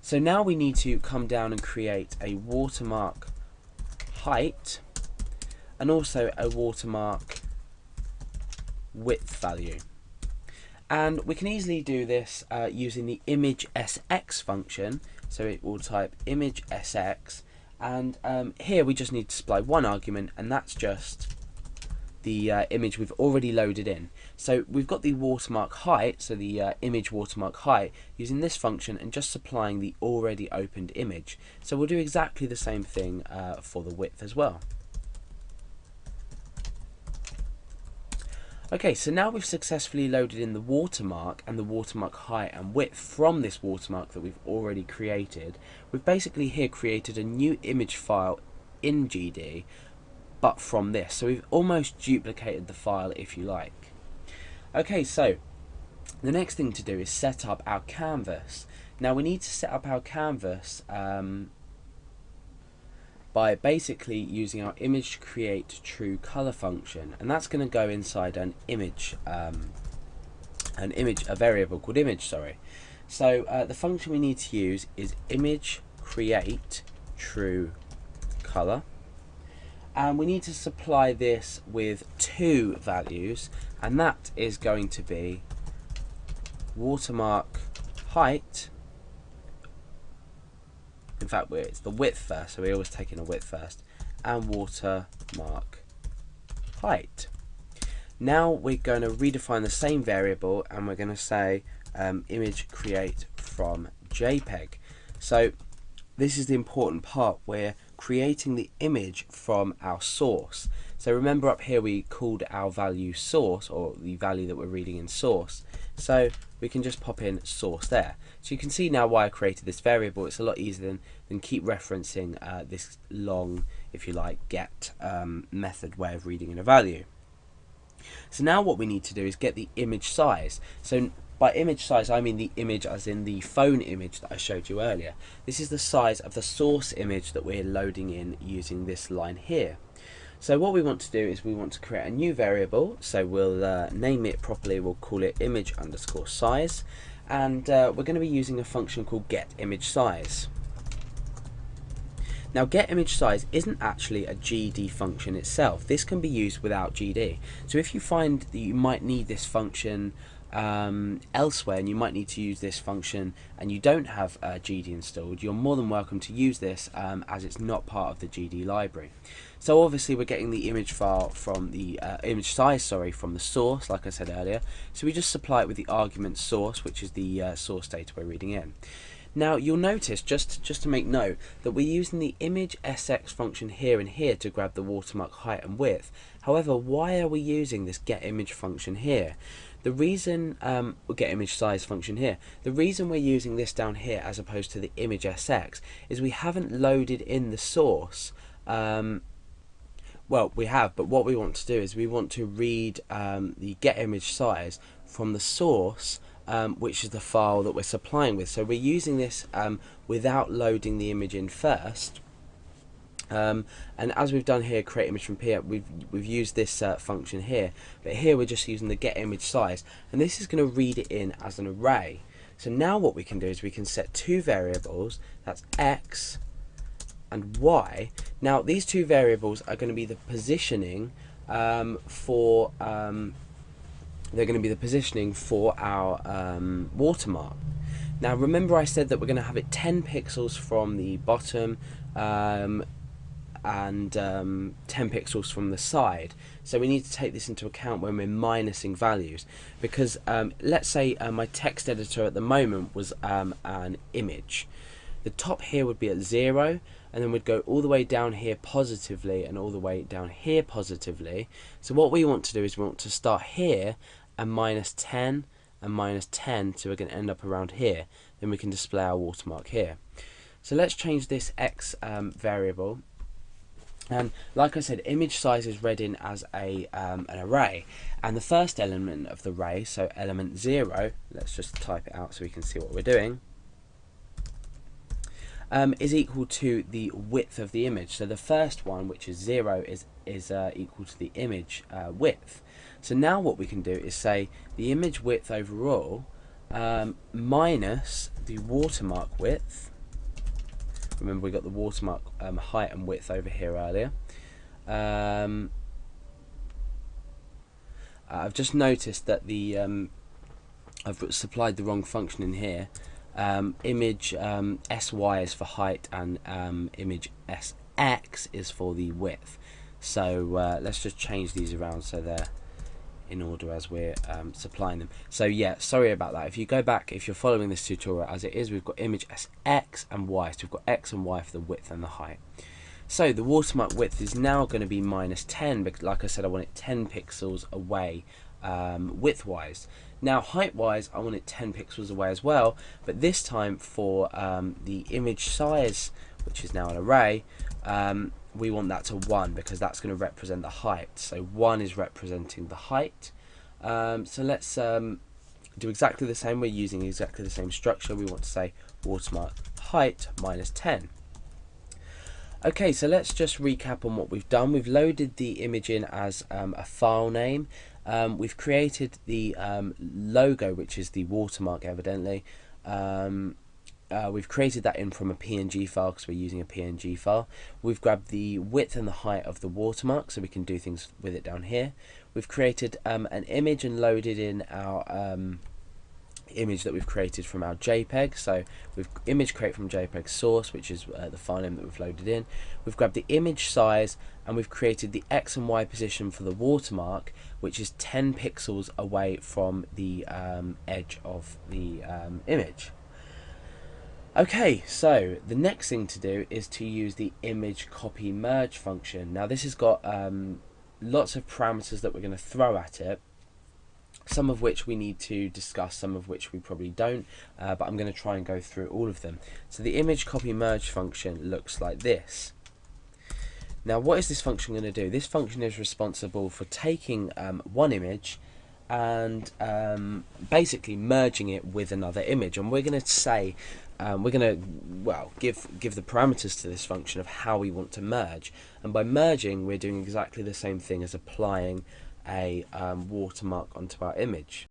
So now we need to come down and create a watermark height and also a watermark width value. And we can easily do this using the image sx function. So it will type image sx, and here we just need to supply one argument, and that's just the image we've already loaded in. So we've got the watermark height, so the image watermark height, using this function and just supplying the already opened image. So we'll do exactly the same thing for the width as well. Okay, so now we've successfully loaded in the watermark and the watermark height and width from this watermark that we've already created. We've basically here created a new image file in GD, but from this. So we've almost duplicated the file, if you like. Okay, so the next thing to do is set up our canvas. Now we need to set up our canvas by basically using our image create true color function, and that's going to go inside a variable called image. So the function we need to use is image create true color, and we need to supply this with two values, and that is going to be watermark height. In fact, it's the width first, so we always take in a width first, and watermark height. Now we're going to redefine the same variable, and we're going to say image create from JPEG. So this is the important part. We're creating the image from our source. So remember up here we called our value source, or the value that we're reading in source. So we can just pop in source there. So you can see now why I created this variable. It's a lot easier than keep referencing this long, if you like, get method way of reading in a value. So now what we need to do is get the image size. So by image size I mean the image as in the phone image that I showed you earlier. This is the size of the source image that we're loading in using this line here. So what we want to do is we want to create a new variable. So we'll name it properly. We'll call it image underscore size, and we're going to be using a function called get image size. Now get image size isn't actually a GD function itself. This can be used without GD. So if you find that you might need this function elsewhere, and you might need to use this function and you don't have GD installed, you're more than welcome to use this as it's not part of the GD library. So obviously we're getting the image file from the image size, from the source, like I said earlier. So we just supply it with the argument source, which is the source data we're reading in. Now you'll notice, just to make note, that we're using the image sx function here and here to grab the watermark height and width. However, why are we using this get image function here? The reason, get image size function here, the reason we're using this down here as opposed to the image sx is we haven't loaded in the source. Well, we have, but what we want to do is we want to read the get image size from the source, which is the file that we're supplying with. So we're using this without loading the image in first. And as we've done here, create image from here, we've used this function here, but here we're just using the get image size, and this is going to read it in as an array. So now what we can do is we can set two variables, that's x and y. Now these two variables are going to be the positioning for our watermark. Now remember I said that we're going to have it 10 pixels from the bottom and 10 pixels from the side. So we need to take this into account when we're minusing values, because let's say my text editor at the moment was an image. The top here would be at 0, and then we'd go all the way down here positively and all the way down here positively. So what we want to do is we want to start here and minus 10 and minus 10, so we're going to end up around here. Then we can display our watermark here. So let's change this x variable, and like I said, image size is read in as an array, and the first element of the array, so element 0, let's just type it out so we can see what we're doing, is equal to the width of the image. So the first one, which is 0, is equal to the image width. So now what we can do is say the image width overall minus the watermark width Remember, we got the watermark height and width over here earlier. I've just noticed that the I've supplied the wrong function in here. Image sy is for height, and image sx is for the width. So let's just change these around so they're in order as we're supplying them. So yeah, sorry about that. If you go back, if you're following this tutorial as it is, we've got image x and y. So we've got x and y for the width and the height. So the watermark width is now going to be -10, because like I said, I want it 10 pixels away width-wise. Now height-wise, I want it 10 pixels away as well, but this time for the image size, which is now an array, we want that to 1, because that's going to represent the height. So 1 is representing the height. So let's do exactly the same. We're using exactly the same structure. We want to say watermark height -10. Okay, so let's just recap on what we've done. We've loaded the image in as a file name. We've created the logo, which is the watermark, evidently. We've created that in from a PNG file, because we're using a PNG file. We've grabbed the width and the height of the watermark, so we can do things with it down here. We've created an image and loaded in our image that we've created from our JPEG. So we've image create from JPEG source, which is the file name that we've loaded in. We've grabbed the image size, and we've created the X and Y position for the watermark, which is 10 pixels away from the edge of the image. Okay, so the next thing to do is to use the image copy merge function. Now this has got lots of parameters that we're going to throw at it, some of which we need to discuss, some of which we probably don't, but I'm going to try and go through all of them. So the image copy merge function looks like this. Now what is this function going to do? This function is responsible for taking one image and basically merging it with another image, and we're going to say we're going to, well, give the parameters to this function of how we want to merge, and by merging we're doing exactly the same thing as applying a watermark onto our image.